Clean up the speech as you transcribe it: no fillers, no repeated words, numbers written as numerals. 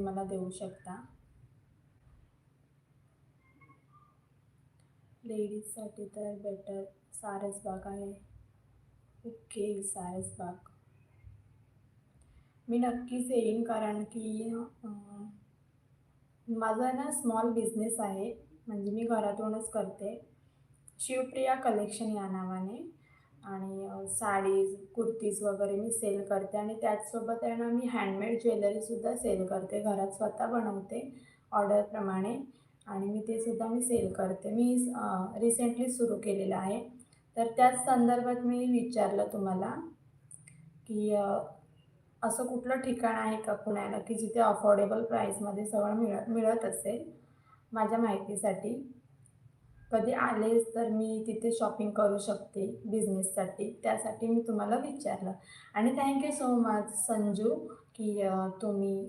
मला देऊ शकता. लेडीजसाठी तर बेटर सारसबाग आहे. ओके, सारसबाग. मी नक्कीच येईन कारण की माझा ना स्मॉल बिझनेस आहे. म्हणजे मी घरातूनच करते. शिवप्रिया कलेक्शन या नावाने आणि साडीज, कुर्तीज वगैरे मी सेल करते आणि त्याचसोबत आहे ना मी हँडमेड ज्वेलरीसुद्धा सेल करते. घरात स्वतः बनवते ऑर्डरप्रमाणे आणि मी ते सुद्धा मी सेल करते. मी रिसेंटली सुरू केलेलं आहे. तर त्याच संदर्भात मी विचारलं तुम्हाला, की असं कुठलं ठिकाण आहे का पुण्याला, की जिथे अफोर्डेबल प्राईसमध्ये सगळं मिळत असेल माझ्या माहितीसाठी. कधी आलेच तर मी तिथे शॉपिंग करू शकते बिझनेससाठी. त्यासाठी मी तुम्हाला विचारलं आणि thank you so much Sanju, की तुम्ही